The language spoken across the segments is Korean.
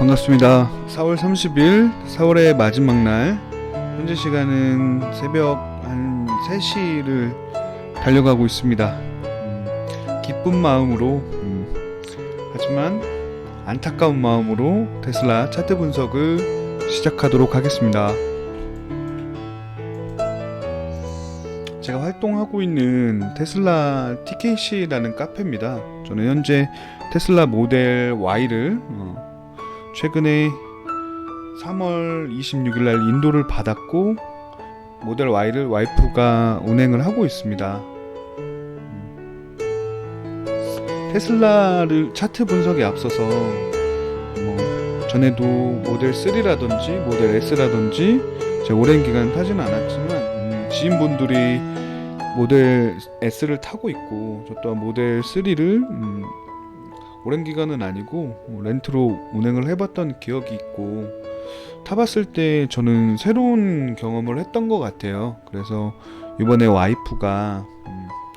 반갑습니다. 4월 30일 4월의 마지막 날, 현재 시간은 새벽 한 3시를 달려가고 있습니다. 기쁜 마음으로, 하지만 안타까운 마음으로 테슬라 차트 분석을 시작하도록 하겠습니다. 제가 활동하고 있는 테슬라 TKC라는 카페입니다. 저는 현재 테슬라 모델 Y를 최근에 3월 26일 날 인도를 받았고, 모델 Y를 와이프가 운행을 하고 있습니다. 테슬라를 차트 분석에 앞서서 전에도 모델 3라든지 모델 S라든지 제가 오랜 기간 타지는 않았지만 지인분들이 모델 S를 타고 있고, 저 또한 모델 3를 오랜 기간은 아니고 렌트로 운행을 해봤던 기억이 있고, 타봤을 때 저는 새로운 경험을 했던 것 같아요. 그래서 이번에 와이프가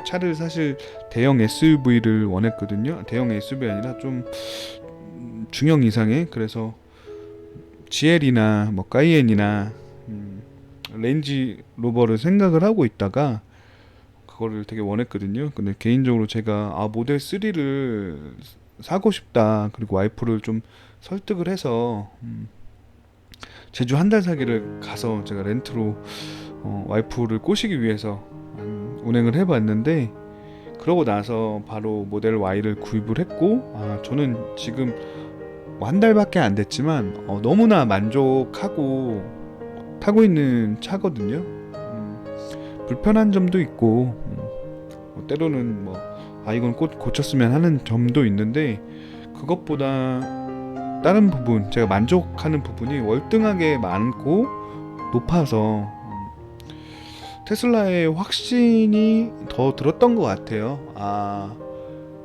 차를 사실 대형 SUV를 원했거든요. 대형 SUV가 아니라 좀 중형 이상의, 그래서 GL이나 카이엔이나 렌지 로버를 생각을 하고 있다가 그거를 되게 원했거든요. 근데 개인적으로 제가 모델 3를 사고 싶다, 그리고 와이프를 좀 설득을 해서 제주 한 달 살기를 가서 제가 렌트로 와이프를 꼬시기 위해서 운행을 해봤는데, 그러고 나서 바로 모델 Y를 구입을 했고, 저는 지금 한 달밖에 안 됐지만 너무나 만족하고 타고 있는 차거든요. 불편한 점도 있고, 때로는 이건 꼭 고쳤으면 하는 점도 있는데, 그것보다 다른 부분, 제가 만족하는 부분이 월등하게 많고 높아서 테슬라의 확신이 더 들었던 것 같아요.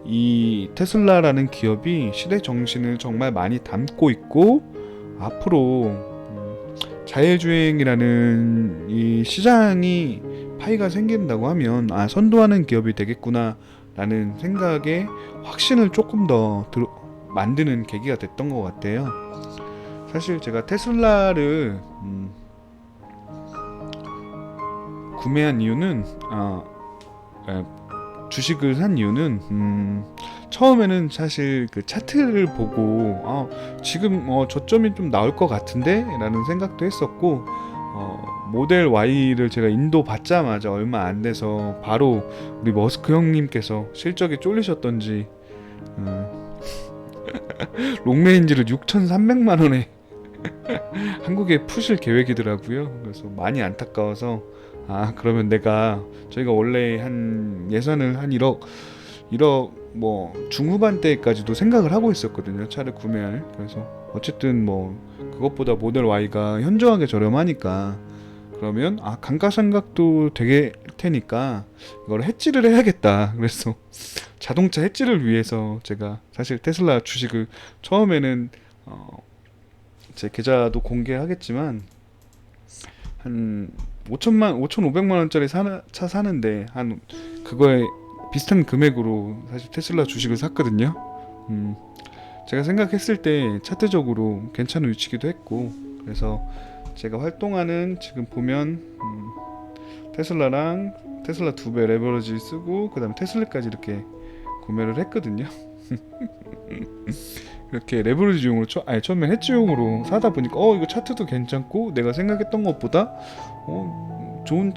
이 테슬라라는 기업이 시대 정신을 정말 많이 담고 있고, 앞으로 자율주행이라는 이 시장이 파이가 생긴다고 하면 선도하는 기업이 되겠구나 라는 생각에 확신을 조금 더 만드는 계기가 됐던 것 같아요. 사실 제가 테슬라를 구매한 이유는, 주식을 산 이유는, 처음에는 사실 그 차트를 보고 지금 저점이 좀 나올 것 같은데 라는 생각도 했었고, 모델 Y를 제가 인도 받자마자 얼마 안 돼서 바로 우리 머스크 형님께서 실적에 쫄리셨던지 롱레인지를 6,300만 원에 한국에 푸실 계획이더라고요. 그래서 많이 안타까워서, 그러면 저희가 원래 한 예산을 한 1억 중후반대까지도 생각을 하고 있었거든요, 차를 구매할. 그래서 어쨌든 그것보다 모델 Y가 현저하게 저렴하니까, 그러면 감가상각도 되게 테니까 이걸 해지를 해야겠다. 그래서 자동차 해지를 위해서 제가 사실 테슬라 주식을 처음에는 제 계좌도 공개하겠지만 한 5,500만 원짜리 차 사는데 한 그거에 비슷한 금액으로 사실 테슬라 주식을 샀거든요. 제가 생각했을 때 차트적으로 괜찮은 위치기도 했고, 그래서 제가 활동하는, 지금 보면 테슬라랑 테슬라 2배 레버리지 쓰고 그 다음에 테슬라까지 이렇게 구매를 했거든요. 이렇게 레버리지용으로 처음엔 해지용으로 사다 보니까 이거 차트도 괜찮고, 내가 생각했던 것보다 좋은,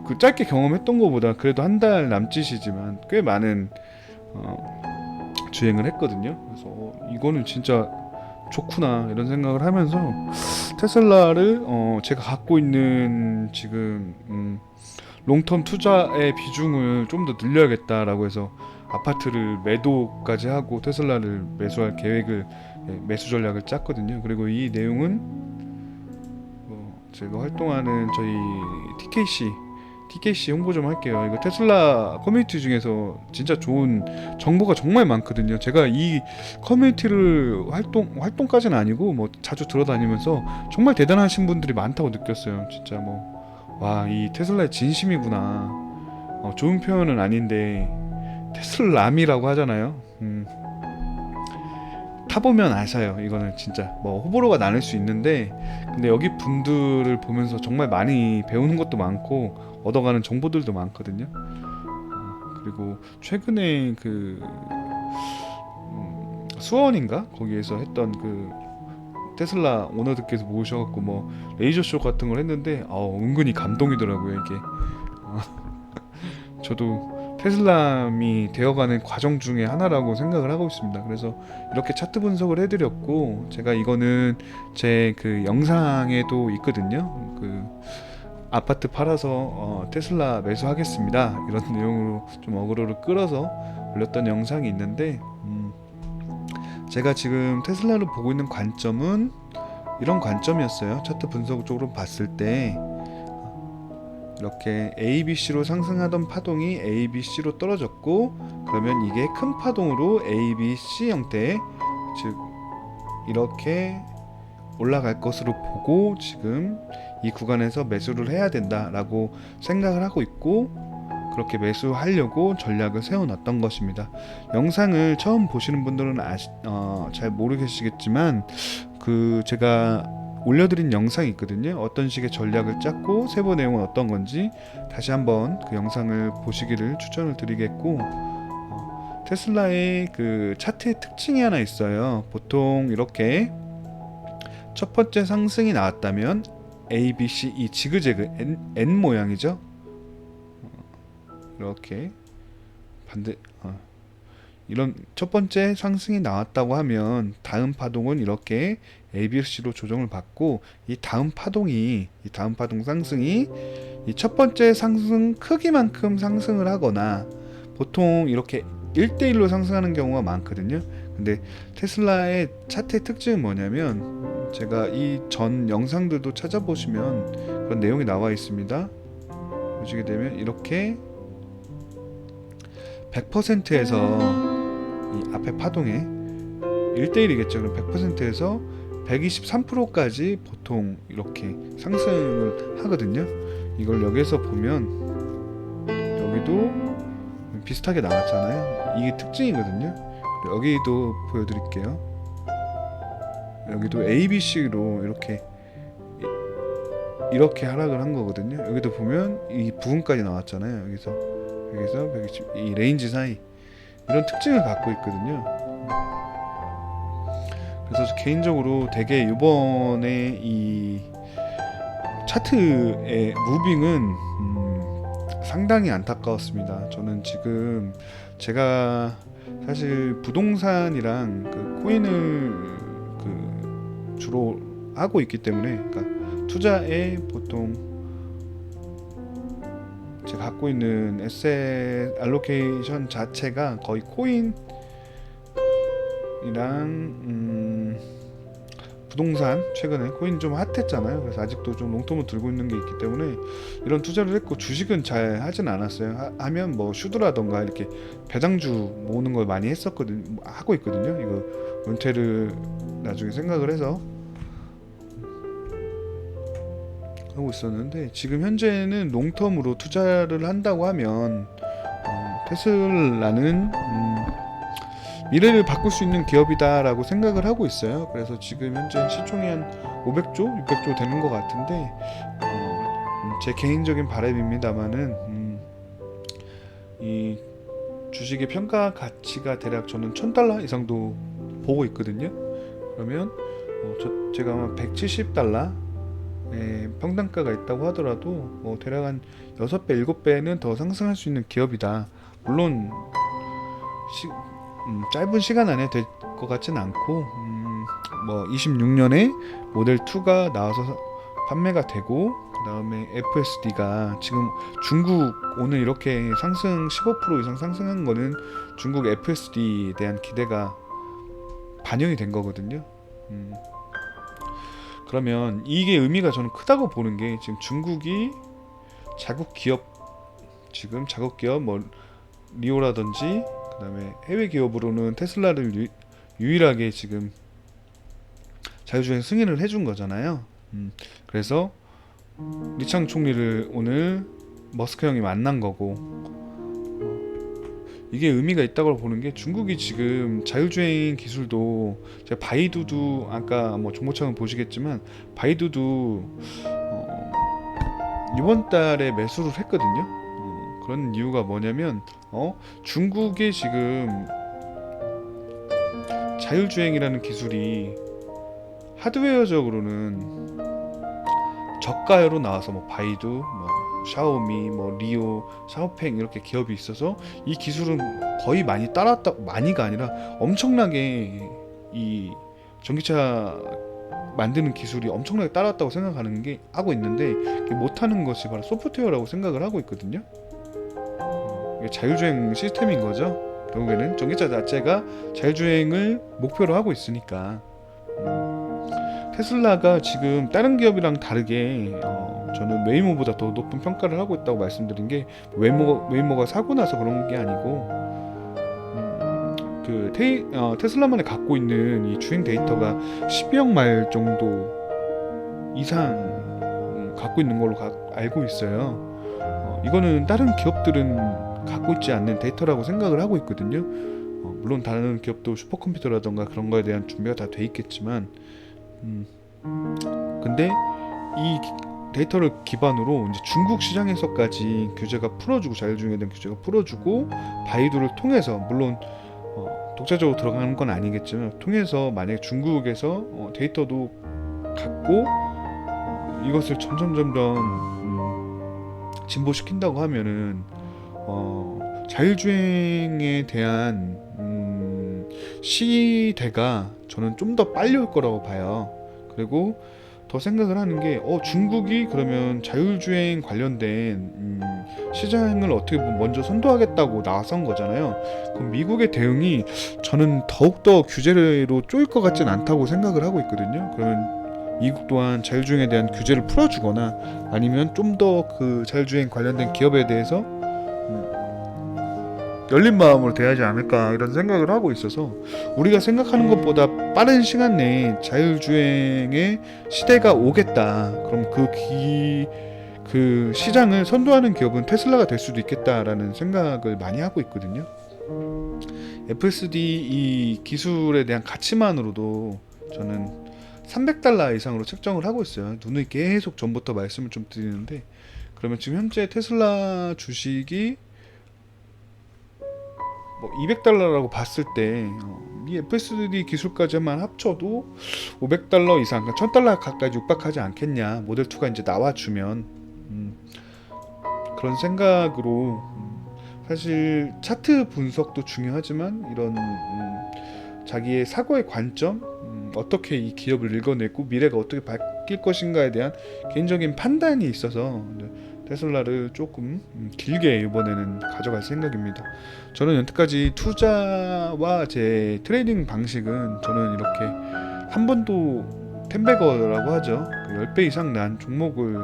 그 짧게 경험했던 것보다 그래도 한 달 남짓이지만 꽤 많은 주행을 했거든요. 그래서 이거는 진짜 좋구나 이런 생각을 하면서 테슬라를 제가 갖고 있는 지금 롱텀 투자의 비중을 좀 더 늘려야겠다라고 해서 아파트를 매도까지 하고 테슬라를 매수할 계획을, 매수 전략을 짰거든요. 그리고 이 내용은 제가 활동하는 저희 TKC 홍보 좀 할게요. 이거 테슬라 커뮤니티 중에서 진짜 좋은 정보가 정말 많거든요. 제가 이 커뮤니티를 활동까지는 아니고 자주 들어다니면서 정말 대단하신 분들이 많다고 느꼈어요. 진짜 와, 이 테슬라의 진심이구나. 좋은 표현은 아닌데 테슬람이라고 하잖아요. 타보면 아셔요. 이거는 진짜 뭐 호불호가 나눌 수 있는데, 근데 여기 분들을 보면서 정말 많이 배우는 것도 많고 얻어가는 정보들도 많거든요. 그리고 최근에 그 수원인가 거기에서 했던 그 테슬라 오너들께서 모셔갖고 뭐 레이저 쇼 같은 걸 했는데 은근히 감동이더라고요 이게. 저도 테슬람이 되어가는 과정 중에 하나라고 생각을 하고 있습니다. 그래서 이렇게 차트 분석을 해드렸고, 제가 이거는 제 그 영상에도 있거든요. 그 아파트 팔아서 테슬라 매수하겠습니다 이런 내용으로 좀 어그로를 끌어서 올렸던 영상이 있는데, 제가 지금 테슬라를 보고 있는 관점은 이런 관점이었어요. 차트 분석적으로 봤을 때 이렇게 ABC로 상승하던 파동이 ABC로 떨어졌고, 그러면 이게 큰 파동으로 ABC 형태, 즉 이렇게 올라갈 것으로 보고 지금 이 구간에서 매수를 해야 된다라고 생각을 하고 있고, 그렇게 매수하려고 전략을 세워놨던 것입니다. 영상을 처음 보시는 분들은 잘 모르시겠지만 그 제가 올려드린 영상이 있거든요. 어떤 식의 전략을 짰고 세부 내용은 어떤 건지 다시 한번 그 영상을 보시기를 추천을 드리겠고, 테슬라의 그 차트의 특징이 하나 있어요. 보통 이렇게 첫 번째 상승이 나왔다면 A, B, C, 이 지그재그 N 모양이죠. 이렇게 반대 이런 첫 번째 상승이 나왔다고 하면 다음 파동은 이렇게 ABC로 조정을 받고, 이 다음 파동 상승이 이 첫 번째 상승 크기만큼 상승을 하거나, 보통 이렇게 1대1로 상승하는 경우가 많거든요. 근데 테슬라의 차트의 특징은 뭐냐면, 제가 이 전 영상들도 찾아보시면 그런 내용이 나와 있습니다. 보시게 되면 이렇게 100%에서 이 앞에 파동에 1대1이겠죠. 그럼 100%에서 123%까지 보통 이렇게 상승을 하거든요. 이걸 여기서 보면 여기도 비슷하게 나왔잖아요. 이게 특징이거든요. 여기도 보여드릴게요. 여기도 ABC로 이렇게 하락을 한 거거든요. 여기도 보면 이 부분까지 나왔잖아요. 여기서 120, 이 레인지 사이, 이런 특징을 갖고 있거든요. 그래서 개인적으로 되게 이번에 이 차트의 무빙은 상당히 안타까웠습니다. 저는 지금 제가 사실 부동산이랑 그 코인을 그 주로 하고 있기 때문에, 그러니까 투자에 보통 제가 갖고 있는 에셋 알로케이션 자체가 거의 코인이랑 부동산, 최근에 코인 좀 핫했잖아요. 그래서 아직도 좀 롱텀을 들고 있는 게 있기 때문에 이런 투자를 했고, 주식은 잘 하진 않았어요. 하면 뭐 슈드라던가 이렇게 배당주 모으는 걸 많이 하고 있거든요. 이거 은퇴를 나중에 생각을 해서 하고 있었는데, 지금 현재는 롱텀으로 투자를 한다고 하면 테슬라는 미래를 바꿀 수 있는 기업이다라고 생각을 하고 있어요. 그래서 지금 현재 시총이 한 500조, 600조 되는 것 같은데, 제 개인적인 바람입니다만은 이 주식의 평가 가치가 대략 저는 $1000 이상도 보고 있거든요. 그러면 제가 아마 $170 평단가가 있다고 하더라도 대략 한 6배, 7배는 더 상승할 수 있는 기업이다. 물론 짧은 시간 안에 될 것 같지는 않고, 26년에 모델 2가 나와서 판매가 되고, 그 다음에 FSD가 지금 중국 오늘 이렇게 상승 15% 이상 상승한 거는 중국 FSD에 대한 기대가 반영이 된 거거든요. 그러면 이게 의미가 저는 크다고 보는 게, 지금 중국이 자국 기업 뭐 리오라든지 그 다음에 해외 기업으로는 테슬라를 유일하게 지금 자유주행 승인을 해준 거잖아요. 그래서 리창 총리를 오늘 머스크 형이 만난 거고, 이게 의미가 있다고 보는 게, 중국이 지금 자율주행 기술도, 제가 바이두도 아까 뭐 정보창을 보시겠지만 바이두도 이번 달에 매수를 했거든요. 그런 이유가 뭐냐면 중국의 지금 자율주행이라는 기술이 하드웨어적으로는 저가로 나와서 뭐 바이두, 뭐 샤오미, 뭐 리오, 샤오팽 이렇게 기업이 있어서 이 기술은 거의 많이 따랐다, 많이가 아니라 엄청나게 이 전기차 만드는 기술이 엄청나게 따랐다고 생각하는 게 하고 있는데, 못하는 것이 바로 소프트웨어라고 생각을 하고 있거든요. 이게 자율주행 시스템인 거죠. 결국에는 전기차 자체가 자율주행을 목표로 하고 있으니까. 테슬라가 지금 다른 기업이랑 다르게 저는 웨이모보다 더 높은 평가를 하고 있다고 말씀드린 게, 웨이모가 사고 나서 그런 게 아니고 테슬라만이 갖고 있는 이 주행 데이터가 12억 마일 정도 이상 갖고 있는 걸로 알고 있어요. 이거는 다른 기업들은 갖고 있지 않는 데이터라고 생각을 하고 있거든요. 물론 다른 기업도 슈퍼컴퓨터라던가 그런 거에 대한 준비가 다 돼 있겠지만, 근데 이 데이터를 기반으로 이제 중국 시장에서까지 규제가 풀어주고, 자율주행에 대한 규제가 풀어주고, 바이두를 통해서, 물론 독자적으로 들어가는 건 아니겠지만 통해서 만약에 중국에서 데이터도 갖고 이것을 점점 진보시킨다고 하면은 자율주행에 대한 시대가 저는 좀 더 빨리 올 거라고 봐요. 그리고 더 생각을 하는 게, 중국이 그러면 자율주행 관련된 시장을 어떻게 보면 먼저 선도하겠다고 나선 거잖아요. 그럼 미국의 대응이 저는 더욱더 규제로 쪼일 것 같진 않다고 생각을 하고 있거든요. 그러면 미국 또한 자율주행에 대한 규제를 풀어주거나, 아니면 좀 더 그 자율주행 관련된 기업에 대해서 열린 마음으로 대하지 않을까, 이런 생각을 하고 있어서, 우리가 생각하는 것보다 빠른 시간 내에 자율주행의 시대가 오겠다. 그럼 그 시장을 선도하는 기업은 테슬라가 될 수도 있겠다라는 생각을 많이 하고 있거든요. FSD 이 기술에 대한 가치만으로도 저는 $300 이상으로 책정을 하고 있어요. 누누이 계속 전부터 말씀을 좀 드리는데, 그러면 지금 현재 테슬라 주식이 뭐 $200라고 봤을 때 이 FSD 기술까지만 합쳐도 $500 이상, 그러니까 $1000 가까이 육박하지 않겠냐, 모델 2가 이제 나와주면. 그런 생각으로 사실 차트 분석도 중요하지만, 이런 자기의 사고의 관점, 어떻게 이 기업을 읽어내고 미래가 어떻게 바뀔 것인가에 대한 개인적인 판단이 있어서 테슬라를 조금 길게 이번에는 가져갈 생각입니다. 저는 여태까지 투자와 제 트레이딩 방식은, 저는 이렇게 한 번도 10배거라고 하죠. 10배 이상 난 종목을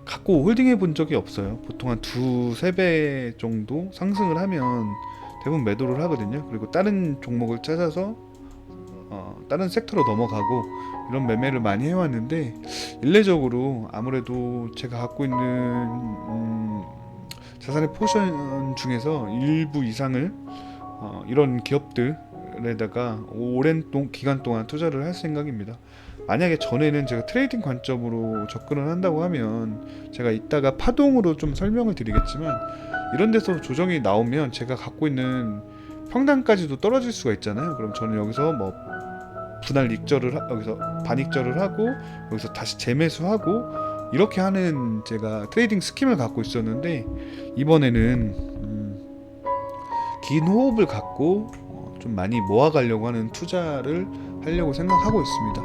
갖고 홀딩해 본 적이 없어요. 보통 한 2-3배 정도 상승을 하면 대부분 매도를 하거든요. 그리고 다른 종목을 찾아서 다른 섹터로 넘어가고, 이런 매매를 많이 해왔는데, 일례적으로 아무래도 제가 갖고 있는 자산의 포션 중에서 일부 이상을 이런 기업들에다가 오랜 기간 동안 투자를 할 생각입니다. 만약에 전에는 제가 트레이딩 관점으로 접근을 한다고 하면, 제가 이따가 파동으로 좀 설명을 드리겠지만, 이런 데서 조정이 나오면 제가 갖고 있는 평단까지도 떨어질 수가 있잖아요. 그럼 저는 여기서 뭐 분할 익절을 여기서 반익절을 하고, 여기서 다시 재매수하고, 이렇게 하는 제가 트레이딩 스킴을 갖고 있었는데, 이번에는 긴 호흡을 갖고 좀 많이 모아가려고 하는 투자를 하려고 생각하고 있습니다.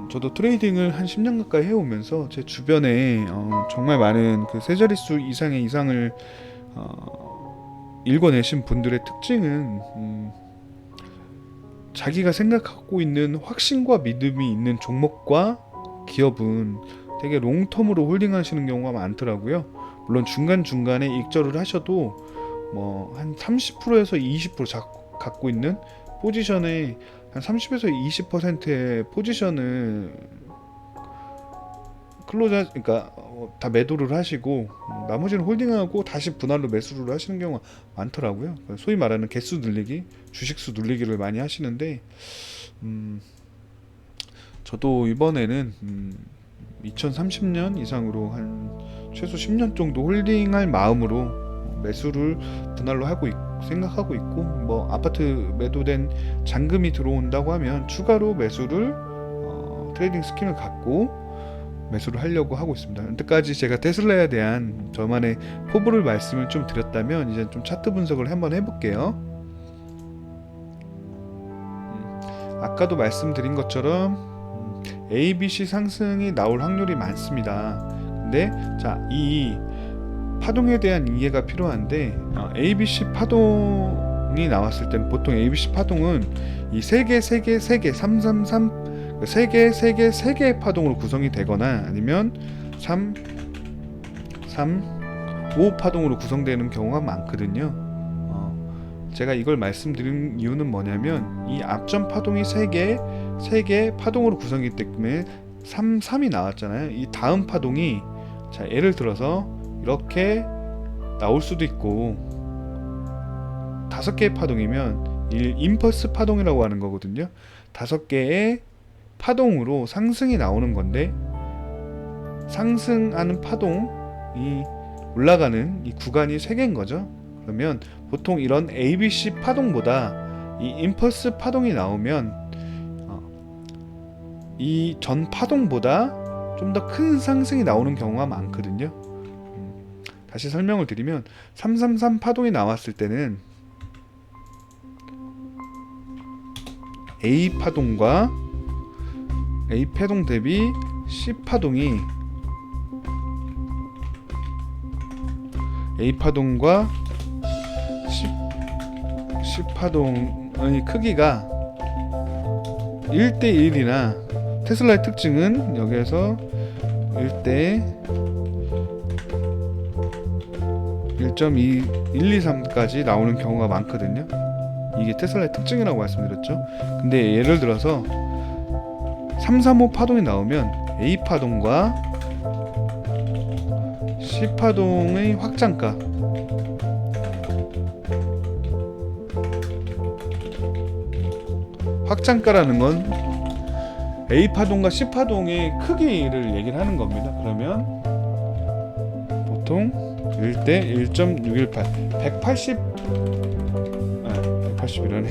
저도 트레이딩을 한 10년 가까이 해오면서 제 주변에 정말 많은 그 세 자릿수 이상의 이상을 읽어내신 분들의 특징은, 자기가 생각하고 있는 확신과 믿음이 있는 종목과 기업은 되게 롱텀으로 홀딩하시는 경우가 많더라고요. 물론 중간중간에 익절을 하셔도 뭐 한 30%에서 20% 갖고 있는 포지션에 한 30에서 20%의 포지션을 클로즈 그러니까 다 매도를 하시고 나머지는 홀딩하고 다시 분할로 매수를 하시는 경우가 많더라고요. 소위 말하는 개수 늘리기, 주식수 늘리기를 많이 하시는데 저도 이번에는 2030년 이상으로 한 최소 10년 정도 홀딩할 마음으로 매수를 분할로 생각하고 있고, 뭐 아파트 매도된 잔금이 들어온다고 하면 추가로 매수를 트레이딩 스킨을 갖고 매수를 하려고 하고 있습니다. 여태까지 제가 테슬라에 대한 저만의 포부를 말씀을 좀 드렸다면 이제 좀 차트 분석을 한번 해볼게요. 아까도 말씀드린 것처럼 ABC 상승이 나올 확률이 많습니다. 근데 이 파동에 대한 이해가 필요한데 ABC 파동이 나왔을 때는 보통 ABC 파동은 이 3개 333 3개의 파동으로 구성이 되거나 아니면 3, 5 파동으로 구성되는 경우가 많거든요. 제가 이걸 말씀드린 이유는 뭐냐면 이 앞전 파동이 3개 파동으로 구성이기 때문에 3이 나왔잖아요. 이 다음 파동이 예를 들어서 이렇게 나올 수도 있고 5개의 파동이면 임펄스 파동이라고 하는 거거든요. 5개의 파동으로 상승이 나오는 건데 상승하는 파동이 올라가는 이 구간이 3개인 거죠. 그러면 보통 이런 ABC 파동보다 이 임펄스 파동이 나오면 이 전 파동보다 좀 더 큰 상승이 나오는 경우가 많거든요. 다시 설명을 드리면 333 파동이 나왔을 때는 A 파동과 A 파동 대비 C 파동이 A 파동과 C 파동의 크기가 1대1이나 테슬라의 특징은 여기에서 1대 1.123까지 나오는 경우가 많거든요. 이게 테슬라의 특징이라고 말씀드렸죠. 근데 예를 들어서 335 파동이 나오면 A 파동과 C 파동의 확장가 확장가라는 건 A 파동과 C 파동의 크기를 얘기를 하는 겁니다. 그러면 보통 1대 1.618 181이라네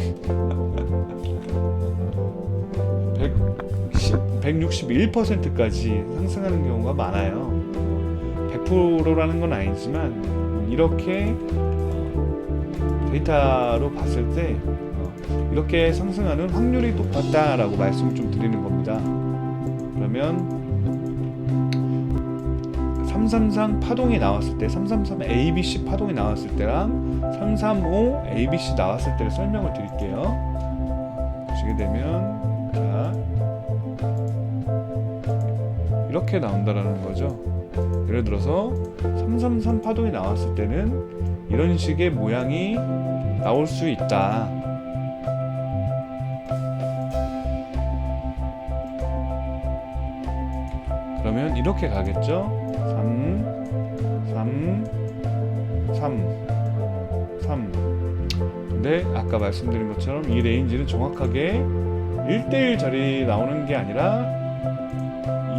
161%까지 상승하는 경우가 많아요. 100%라는 건 아니지만 이렇게 데이터로 봤을 때 이렇게 상승하는 확률이 높았다라고 말씀을 좀 드리는 겁니다. 그러면 333 파동이 나왔을 때 333 ABC 파동이 나왔을 때랑 335 ABC 나왔을 때를 설명을 드릴게요. 보시게 되면 이렇게 나온다라는 거죠. 예를 들어서 333 파동이 나왔을 때는 이런 식의 모양이 나올 수 있다. 그러면 이렇게 가겠죠. 3 근데 아까 말씀드린 것처럼 이 레인지는 정확하게 1대1 자리 나오는 게 아니라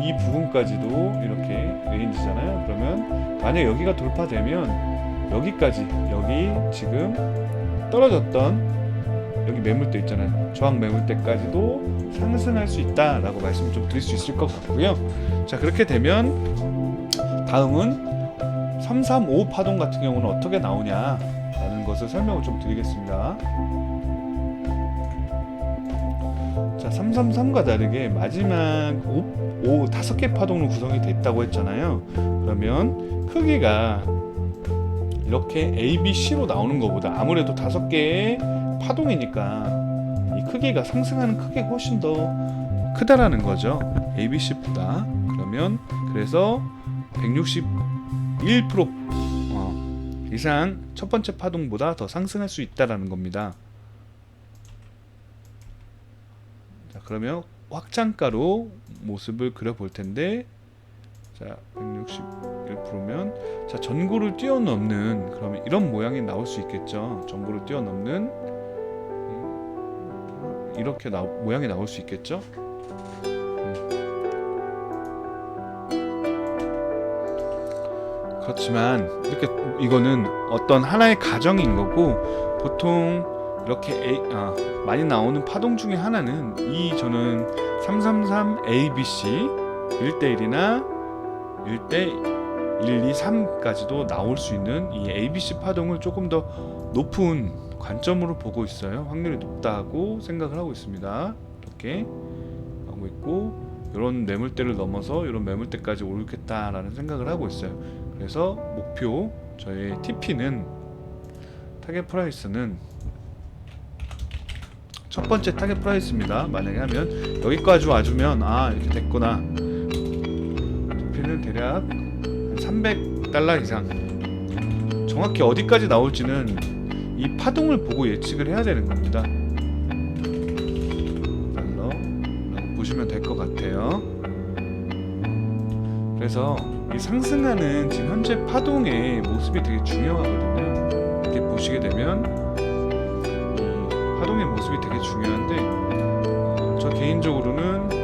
이 부분까지도 이렇게 레인지잖아요. 그러면 만약 여기가 돌파되면 여기까지, 여기 지금 떨어졌던 여기 매물대 있잖아요. 저항 매물대까지도 상승할 수 있다라고 말씀을 좀 드릴 수 있을 것 같고요. 자, 그렇게 되면 다음은 335 파동 같은 경우는 어떻게 나오냐라는 것을 설명을 좀 드리겠습니다. 자, 333과 다르게 마지막 5개 파동으로 구성이 됐다고 했잖아요. 그러면 크기가 이렇게 A, B, C로 나오는 것보다 아무래도 5개의 파동이니까 이 크기가 상승하는 크기가 훨씬 더 크다라는 거죠. A, B, C보다. 그러면 그래서 161% 이상 첫 번째 파동보다 더 상승할 수 있다라는 겁니다. 자, 그러면 확장가로 모습을 그려볼 텐데, 자, 161%면 자, 전고를 뛰어넘는, 그러면 이런 모양이 나올 수 있겠죠. 전고를 뛰어넘는 이렇게 모양이 나올 수 있겠죠. 그렇지만 이렇게 이거는 어떤 하나의 가정인 거고, 보통 이렇게 많이 나오는 파동 중에 하나는 저는 333 ABC 1대1이나 1대 1, 2, 3까지도 나올 수 있는 이 ABC 파동을 조금 더 높은 관점으로 보고 있어요. 확률이 높다고 생각을 하고 있습니다. 이렇게 하고 있고, 이런 매물대를 넘어서 이런 매물대까지 오르겠다라는 생각을 하고 있어요. 그래서 목표, 저의 TP는, 타겟 프라이스는 첫 번째 타겟 프라이스입니다. 만약에 하면 여기까지 와주면 이렇게 됐구나. TP는 대략 300달러 이상, 정확히 어디까지 나올지는 이 파동을 보고 예측을 해야 되는 겁니다. 달러라고 보시면 될 것 같아요. 그래서 이 상승하는 지금 현재 파동의 모습이 되게 중요하거든요. 이렇게 보시게 되면 이 파동의 모습이 되게 중요한데, 저 개인적으로는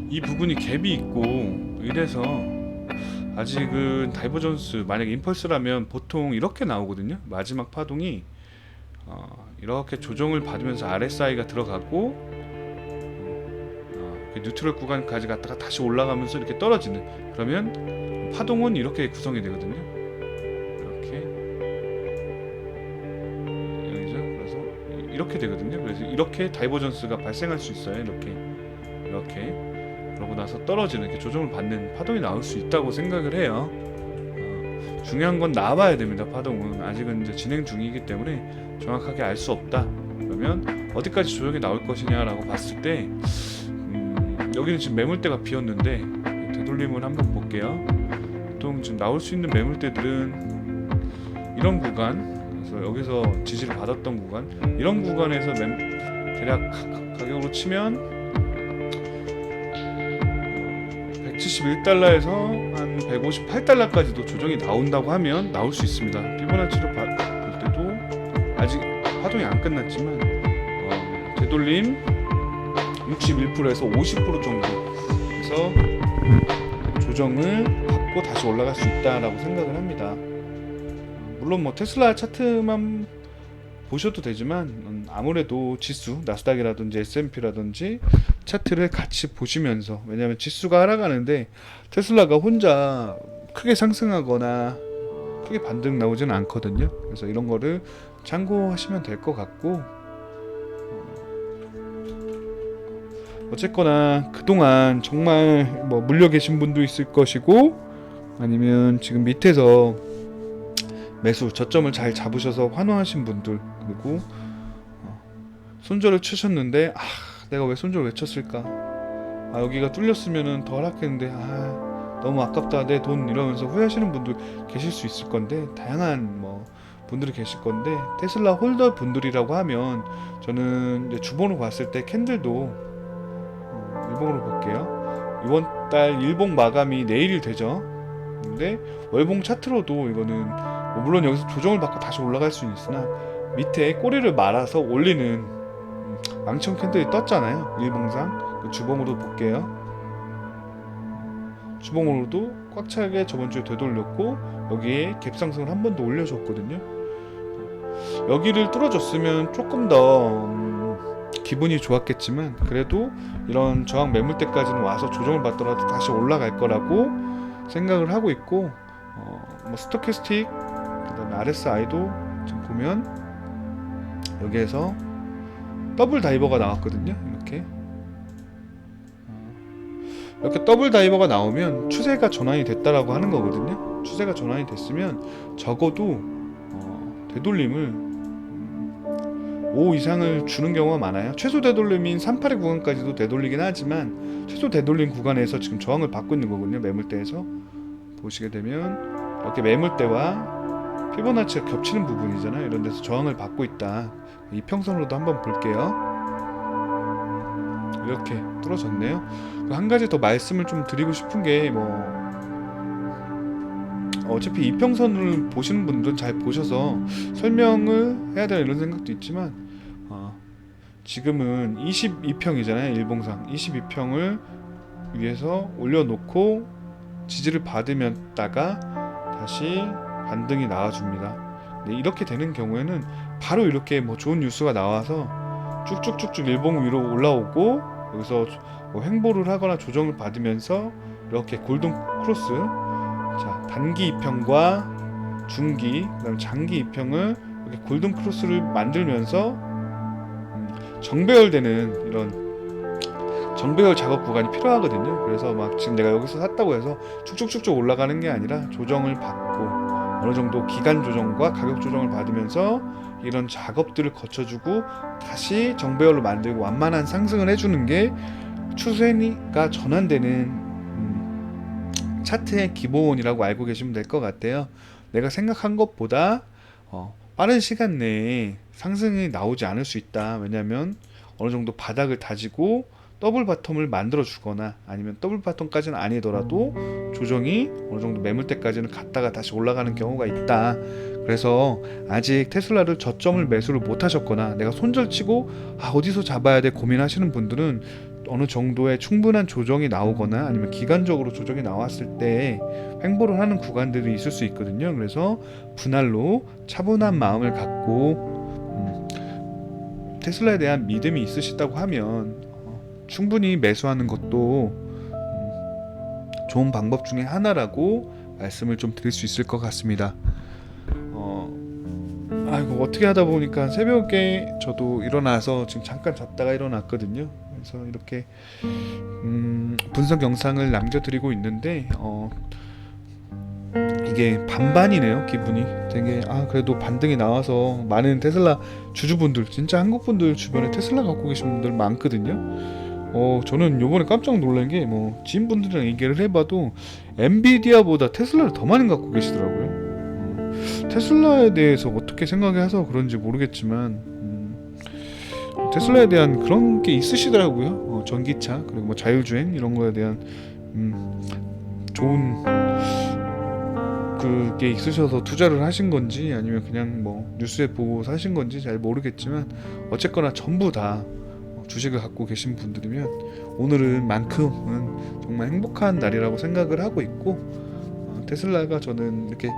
이 부분이 갭이 있고 이래서 아직은 다이버전스, 만약에 임펄스라면 보통 이렇게 나오거든요. 마지막 파동이 이렇게 조정을 받으면서 RSI가 들어가고 뉴트럴 구간까지 갔다가 다시 올라가면서 이렇게 떨어지는, 그러면 파동은 이렇게 구성이 되거든요. 이렇게 여기죠. 그래서 이렇게 되거든요. 그래서 이렇게 다이버전스가 발생할 수 있어요. 이렇게 그러고 나서 떨어지는, 이렇게 조정을 받는 파동이 나올 수 있다고 생각을 해요. 중요한 건 나와야 됩니다. 파동은 아직은 이제 진행 중이기 때문에 정확하게 알 수 없다. 그러면 어디까지 조정이 나올 것이냐라고 봤을 때 여기는 지금 매물대가 비었는데 되돌림을 한번 볼게요. 보통 지금 나올 수 있는 매물대들은 이런 구간, 그래서 여기서 지지를 받았던 구간, 이런 구간에서 대략 가격으로 치면 171달러에서 한 158달러까지도 조정이 나온다고 하면 나올 수 있습니다. 피보나치로 볼 때도 아직 파동이 안 끝났지만 되돌림 61%에서 50% 정도 해서 조정을 받고 다시 올라갈 수 있다라고 생각을 합니다. 물론 뭐 테슬라 차트만 보셔도 되지만 아무래도 지수, 나스닥이라든지 S&P라든지 차트를 같이 보시면서, 왜냐하면 지수가 하락하는데 테슬라가 혼자 크게 상승하거나 크게 반등 나오지는 않거든요. 그래서 이런 거를 참고하시면 될 것 같고, 어쨌거나 그동안 정말 뭐 물려 계신 분도 있을 것이고, 아니면 지금 밑에서 매수 저점을 잘 잡으셔서 환호하신 분들, 그리고 손절을 치셨는데 내가 왜 손절을 외쳤을까, 여기가 뚫렸으면은 더 하락했는데 너무 아깝다 내 돈, 이러면서 후회하시는 분들 계실 수 있을 건데, 다양한 분들이 계실 건데, 테슬라 홀더 분들이라고 하면 저는 이제 주봉으로 봤을 때 캔들도 일봉으로 볼게요. 이번 달 일봉 마감이 내일 되죠. 근데 월봉 차트로도 이거는 물론 여기서 조정을 받고 다시 올라갈 수는 있으나 밑에 꼬리를 말아서 올리는 망청 캔들이 떴잖아요. 일봉상. 그 주봉으로 볼게요. 주봉으로도 꽉 차게 저번주에 되돌렸고, 여기에 갭상승을 한 번 더 올려줬거든요. 여기를 뚫어줬으면 조금 더 기분이 좋았겠지만, 그래도 이런 저항 매물대까지는 와서 조정을 받더라도 다시 올라갈 거라고 생각을 하고 있고, 스토캐스틱, 그 다음에 RSI도 지금 보면 여기에서 더블 다이버가 나왔거든요. 이렇게 더블 다이버가 나오면 추세가 전환이 됐다라고 하는 거거든요. 추세가 전환이 됐으면 적어도 되돌림을 5 이상을 주는 경우가 많아요. 최소 되돌림인 382 구간까지도 되돌리긴 하지만 최소 되돌림 구간에서 지금 저항을 받고 있는 거거든요. 매물대에서 보시게 되면 이렇게 매물대와 피보나치가 겹치는 부분이잖아요. 이런 데서 저항을 받고 있다. 이평선으로도 한번 볼게요. 이렇게 뚫어졌네요. 한 가지 더 말씀을 좀 드리고 싶은 게 어차피 이평선을 보시는 분들은 잘 보셔서 설명을 해야 되나 이런 생각도 있지만 지금은 22평이잖아요. 일봉상 22평을 위에서 올려놓고 지지를 받으면다가 다시 반등이 나와줍니다. 네, 이렇게 되는 경우에는 바로 이렇게 좋은 뉴스가 나와서 쭉쭉쭉쭉 일봉 위로 올라오고 여기서 횡보를 하거나 조정을 받으면서 이렇게 골든 크로스, 자 단기 2평과 중기 그다음 장기 2평을 이렇게 골든 크로스를 만들면서 정배열되는 이런 정배열 작업 구간이 필요하거든요. 그래서 지금 내가 여기서 샀다고 해서 쭉쭉쭉쭉 올라가는 게 아니라 조정을 받고 어느 정도 기간 조정과 가격 조정을 받으면서 이런 작업들을 거쳐주고 다시 정배열로 만들고 완만한 상승을 해주는 게 추세가 전환되는 차트의 기본이라고 알고 계시면 될 것 같아요. 내가 생각한 것보다 빠른 시간 내에 상승이 나오지 않을 수 있다. 왜냐하면 어느 정도 바닥을 다지고 더블 바텀을 만들어 주거나 아니면 더블 바텀까지는 아니더라도 조정이 어느 정도 매물대까지는 갔다가 다시 올라가는 경우가 있다. 그래서 아직 테슬라를 저점을 매수를 못 하셨거나 내가 손절치고 어디서 잡아야 돼 고민하시는 분들은 어느 정도의 충분한 조정이 나오거나 아니면 기간적으로 조정이 나왔을 때 횡보를 하는 구간들이 있을 수 있거든요. 그래서 분할로 차분한 마음을 갖고 테슬라에 대한 믿음이 있으시다고 하면 충분히 매수하는 것도 좋은 방법 중에 하나라고 말씀을 좀 드릴 수 있을 것 같습니다. 아이고 어떻게 하다 보니까 새벽에 저도 일어나서 지금 잠깐 잤다가 일어났거든요. 그래서 이렇게 분석 영상을 남겨드리고 있는데 이게 반반이네요. 기분이 되게 그래도 반등이 나와서 많은 테슬라 주주분들 진짜 한국분들 주변에 테슬라 갖고 계신 분들 많거든요. 저는 요번에 깜짝 놀란 게 지인분들이랑 얘기를 해봐도 엔비디아보다 테슬라를 더 많이 갖고 계시더라고요. 테슬라에 대해서 어떻게 생각해서 그런지 모르겠지만 테슬라에 대한 그런 게 있으시더라고요. 전기차 그리고 자율주행 이런 거에 대한 좋은 그게 있으셔서 투자를 하신 건지 아니면 그냥 뉴스에 보고 사신 건지 잘 모르겠지만 어쨌거나 전부 다 주식을 갖고 계신 분들이면 오늘은 만큼은 정말 행복한 날이라고 생각을 하고 있고 테슬라가 저는 이렇게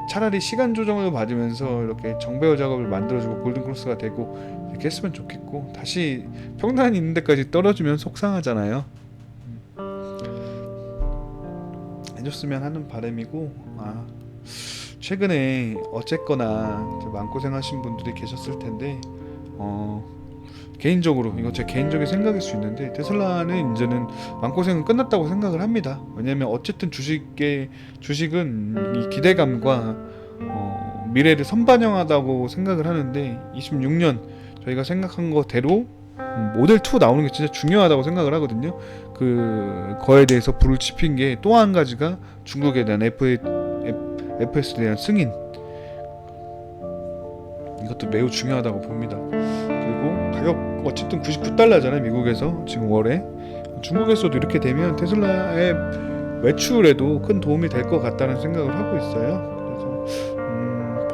차라리 시간 조정을 받으면서 이렇게 정배열 작업을 만들어주고 골든크로스가 되고 이렇게 했으면 좋겠고 다시 평단이 있는 데까지 떨어지면 속상하잖아요. 해줬으면 하는 바람이고 최근에 어쨌거나 마음고생하신 분들이 계셨을 텐데 개인적으로 이거 제 개인적인 생각일 수 있는데 테슬라는 이제는 마음고생은 끝났다고 생각을 합니다. 왜냐면 어쨌든 주식은 이 기대감과 미래를 선반영하다고 생각을 하는데 26년 저희가 생각한 거대로 모델 2 나오는 게 진짜 중요하다고 생각을 하거든요. 거에 대해서 불을 지핀 게 또 한 가지가 중국에 대한 FS에 대한 승인, 이것도 매우 중요하다고 봅니다. 그리고 가격 어쨌든 $99잖아요 미국에서 지금 월에. 중국에서도 이렇게 되면 테슬라의 매출에도 큰 도움이 될 것 같다는 생각을 하고 있어요. 그래서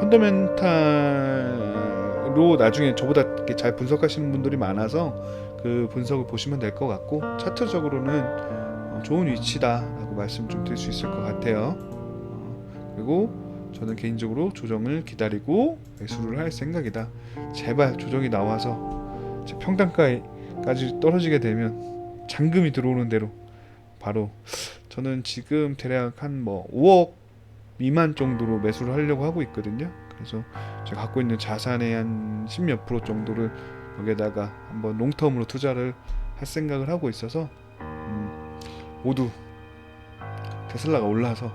펀더멘탈로 나중에 저보다 잘 분석하시는 분들이 많아서 그 분석을 보시면 될 것 같고 차트적으로는 좋은 위치다라고 말씀 좀 드릴 수 있을 것 같아요. 그리고 저는 개인적으로 조정을 기다리고 매수를 할 생각이다. 제발 조정이 나와서 평단가까지 떨어지게 되면 잔금이 들어오는 대로 바로 저는 지금 대략 한 5억 미만 정도로 매수를 하려고 하고 있거든요. 그래서 제가 갖고 있는 자산의 한 10몇 프로 정도를 여기에다가 한번 롱텀으로 투자를 할 생각을 하고 있어서 모두 테슬라가 올라서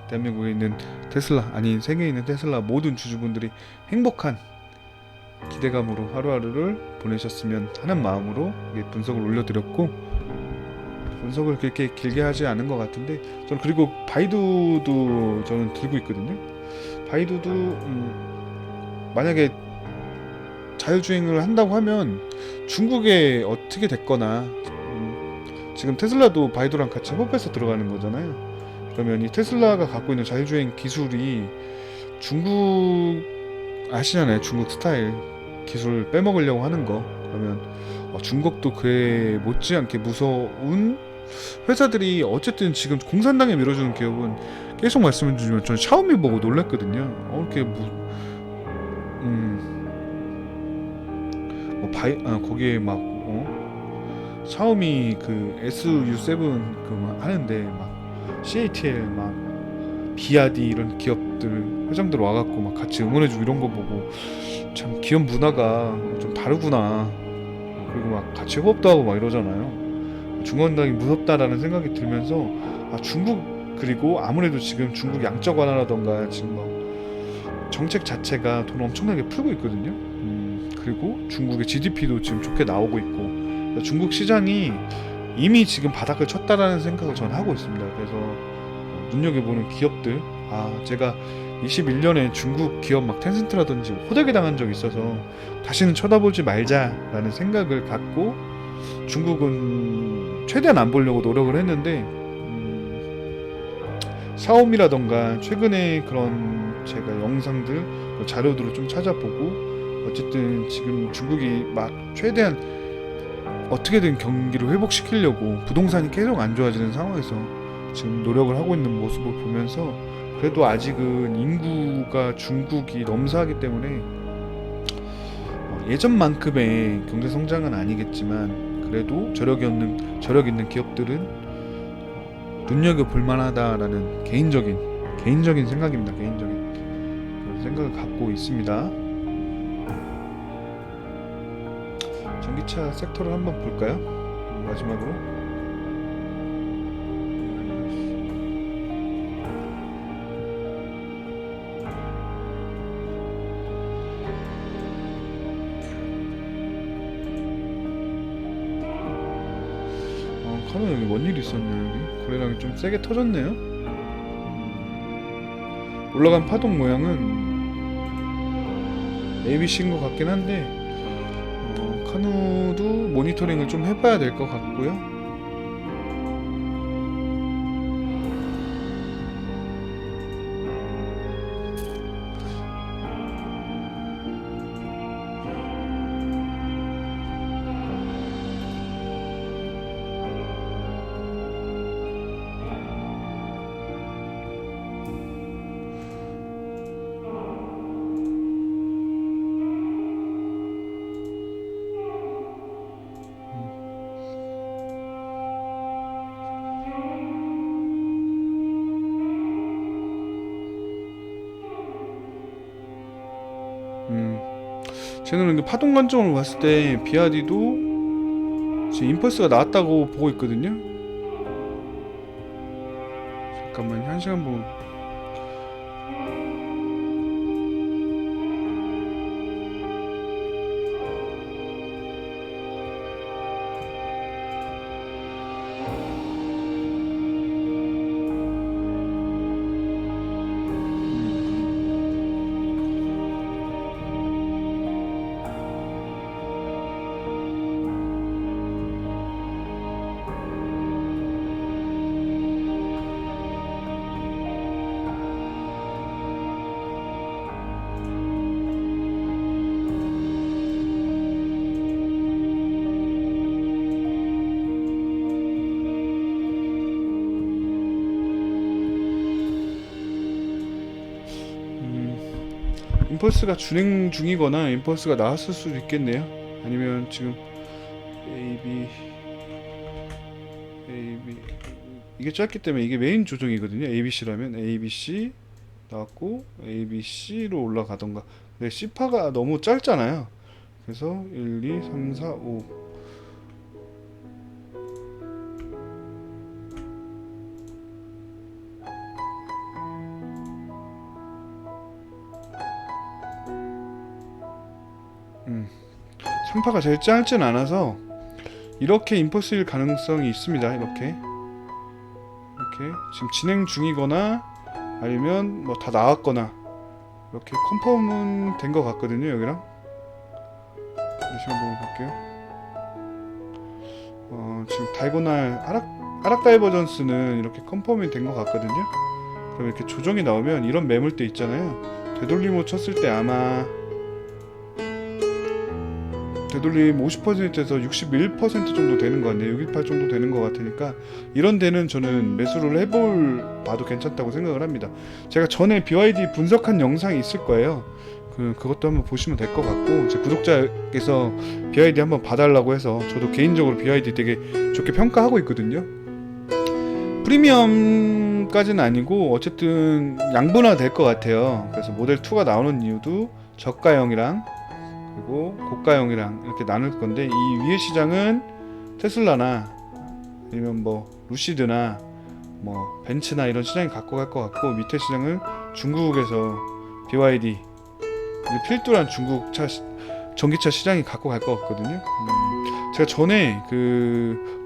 대한민국에 있는 테슬라 아닌 세계에 있는 테슬라 모든 주주분들이 행복한 기대감으로 하루하루를 보내셨으면 하는 마음으로 이게 분석을 올려드렸고, 분석을 그렇게 길게 하지 않은 것 같은데, 저는 그리고 바이두도 저는 들고 있거든요. 바이두도 만약에 자율주행을 한다고 하면 중국에 어떻게 됐거나, 지금 테슬라도 바이두랑 같이 협업해서 들어가는 거잖아요. 그러면 이 테슬라가 갖고 있는 자율주행 기술이 중국 아시잖아요. 중국 스타일 기술 빼먹으려고 하는 거. 그러면 중국도 그에 못지않게 무서운 회사들이 어쨌든 지금 공산당에 밀어주는 기업은 계속 말씀해 주시면 전 샤오미 보고 놀랐거든요. 이렇게 거기에 막 샤오미 그 SU7 그 하는데 막 CATL 막 비아디 이런 기업들 회장들 와갖고 막 같이 응원해주고 이런 거 보고 참 기업 문화가 좀 다르구나. 그리고 막 같이 협업도 하고 막 이러잖아요. 중원당이 무섭다라는 생각이 들면서 중국, 그리고 아무래도 지금 중국 양적 완화라던가 지금 뭐 정책 자체가 돈 엄청나게 풀고 있거든요. 그리고 중국의 GDP도 지금 좋게 나오고 있고 중국 시장이 이미 지금 바닥을 쳤다라는 생각을 저는 하고 있습니다. 그래서 눈여겨보는 기업들, 제가 21년에 중국 기업 막 텐센트라든지 호되게 당한 적이 있어서 다시는 쳐다보지 말자라는 생각을 갖고 중국은 최대한 안 보려고 노력을 했는데, 샤오미라던가 최근에 그런 제가 영상들 자료들을 좀 찾아보고 어쨌든 지금 중국이 막 최대한 어떻게든 경기를 회복시키려고 부동산이 계속 안 좋아지는 상황에서 지금 노력을 하고 있는 모습을 보면서 그래도 아직은 인구가 중국이 넘사하기 때문에 예전만큼의 경제 성장은 아니겠지만 그래도 저력 있는 기업들은 눈여겨볼 만하다라는 개인적인 생각입니다. 개인적인 그런 생각을 갖고 있습니다. 전기차 섹터를 한번 볼까요? 마지막으로 카노 여기 뭔 일이 있었냐. 여기 거래량이 좀 세게 터졌네요. 올라간 파동 모양은 ABC인 것 같긴 한데 카누도 모니터링을 좀 해봐야 될 것 같고요. 쟤는 근데 파동 관점으로 봤을 때 비아디도 지금 임펄스가 나왔다고 보고 있거든요. 잠깐만, 한 시간 보고. 임펄스가 준행 중이거나 임펄스가 나왔을 수도 있겠네요. 아니면 지금 AB 이게 짧기 때문에 이게 메인 조정이거든요. ABC라면 ABC 나왔고 ABC로 올라가던가. 근데 C파가 너무 짧잖아요. 그래서 1, 2, 3, 4, 5. 상파가 제일 짧진 않아서 이렇게 임펄스일 가능성이 있습니다. 이렇게 지금 진행 중이거나 아니면 뭐 다 나왔거나 이렇게 컨펌은 된 것 같거든요. 여기랑 다시 한번 볼게요. 지금 다이고날 아락 다이버전스는 이렇게 컨펌이 된 것 같거든요. 그럼 이렇게 조정이 나오면 이런 매물대 있잖아요. 되돌림을 쳤을 때 아마 되돌림 50%에서 61% 정도 되는 것 같네요. 618 정도 되는 것 같으니까 이런 데는 저는 매수를 봐도 괜찮다고 생각을 합니다. 제가 전에 BYD 분석한 영상이 있을 거예요. 그것도 한번 보시면 될 것 같고, 제 구독자께서 BYD 한번 봐달라고 해서 저도 개인적으로 BYD 되게 좋게 평가하고 있거든요. 프리미엄까지는 아니고 어쨌든 양분화 될 것 같아요. 그래서 모델 2가 나오는 이유도 저가형이랑 그리고 고가형이랑 이렇게 나눌 건데, 이 위의 시장은 테슬라나 아니면 뭐 루시드나 뭐 벤츠나 이런 시장이 갖고 갈 것 같고, 밑에 시장은 중국에서 BYD 필두란 중국 전기차 시장이 갖고 갈 것 같거든요. 제가 전에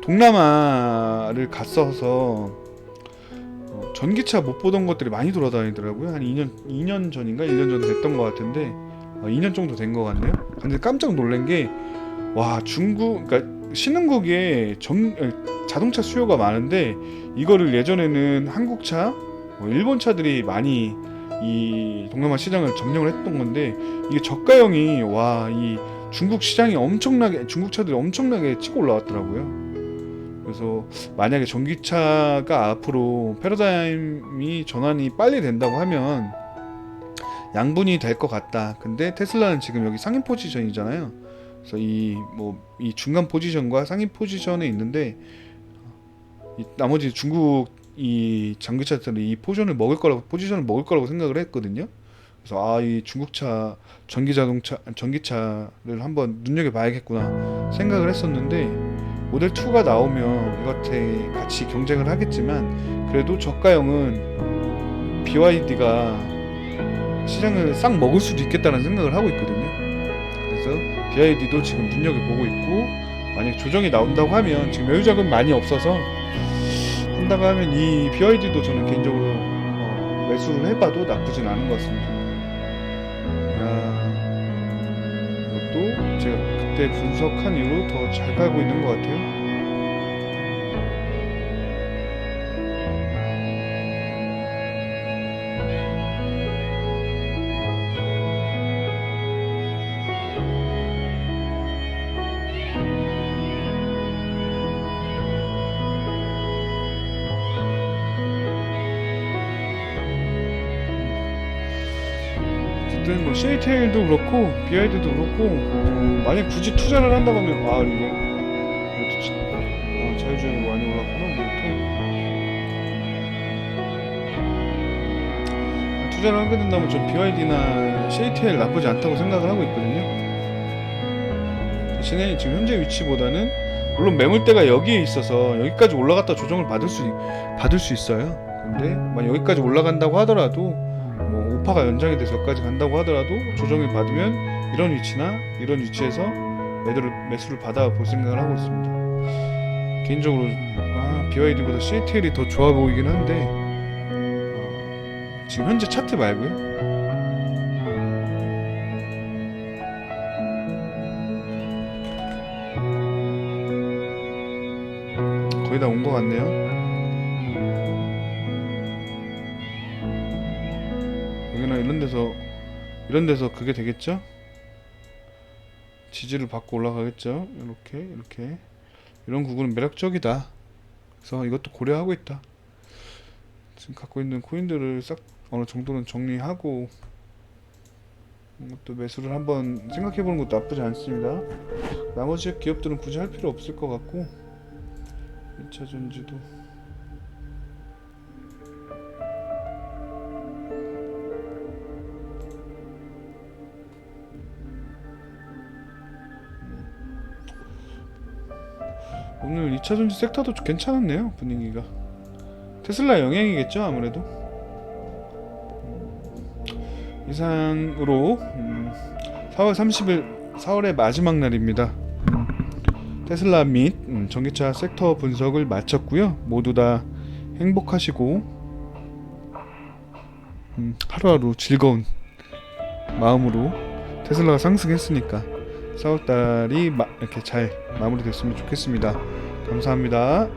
동남아를 갔어서 전기차 못 보던 것들이 많이 돌아다니더라고요. 한 2년 전인가 1년 전 됐던 것 같은데 2년 정도 된 것 같네요. 근데 깜짝 놀란 게, 와, 그러니까 신흥국에 자동차 수요가 많은데 이거를 예전에는 한국차, 일본 차들이 많이 이 동남아 시장을 점령을 했던 건데, 이게 저가형이 이 중국 시장이 중국 차들이 엄청나게 치고 올라왔더라고요. 그래서 만약에 전기차가 앞으로 패러다임이 전환이 빨리 된다고 하면 양분이 될 것 같다. 근데 테슬라는 지금 여기 상위 포지션이잖아요. 그래서 이 중간 포지션과 상위 포지션에 있는데, 나머지 중국 이 전기차들이 이 포지션을 먹을 거라고 생각을 했거든요. 그래서 이 중국차 전기차를 한번 눈여겨봐야겠구나 생각을 했었는데, 모델 2가 나오면 이것에 같이 경쟁을 하겠지만 그래도 저가형은 BYD가 시장을 싹 먹을 수도 있겠다는 생각을 하고 있거든요. 그래서 BYD도 지금 눈여겨보고 있고, 만약 조정이 나온다고 하면, 지금 여유자금 많이 없어서 한다고 하면 이 BYD도 저는 개인적으로 매수를 해봐도 나쁘진 않은 것 같습니다. 이것도 제가 그때 분석한 이후로 더 잘 가고 있는 것 같아요. 어쨌든 뭐 CATL도 그렇고 BYD도 그렇고, 만약 굳이 투자를 한다고 하면 이거 자유주행으로 많이 올랐구나. 투자를 하게 된다면 전 BYD나 CATL 나쁘지 않다고 생각을 하고 있거든요. 대신에 지금 현재 위치보다는, 물론 매물대가 여기에 있어서 여기까지 올라갔다 조정을 받을 수 있어요. 근데 만약 여기까지 올라간다고 하더라도, 우파가 연장이 돼서 여기까지 간다고 하더라도 조정을 받으면 이런 위치에서 매수를 받아볼 생각을 하고 있습니다. 개인적으로 BYD보다 CATL이 더 좋아 보이긴 한데, 지금 현재 차트 말고요. 거의 다 온 것 같네요. 여기나 이런 데서 그게 되겠죠? 지지를 받고 올라가겠죠? 이렇게 이런 구간은 매력적이다. 그래서 이것도 고려하고 있다. 지금 갖고 있는 코인들을 싹 어느 정도는 정리하고 이것도 매수를 한번 생각해보는 것도 나쁘지 않습니다. 나머지 기업들은 굳이 할 필요 없을 것 같고, 2차전지도 오늘 2차전지 섹터도 괜찮았네요. 분위기가 테슬라 영향이겠죠 아무래도. 이상으로 4월 30일 4월의 마지막 날입니다. 테슬라 및 전기차 섹터 분석을 마쳤고요. 모두 다 행복하시고 하루하루 즐거운 마음으로 테슬라가 상승했으니까 4월달이 이렇게 잘 마무리됐으면 좋겠습니다. 감사합니다.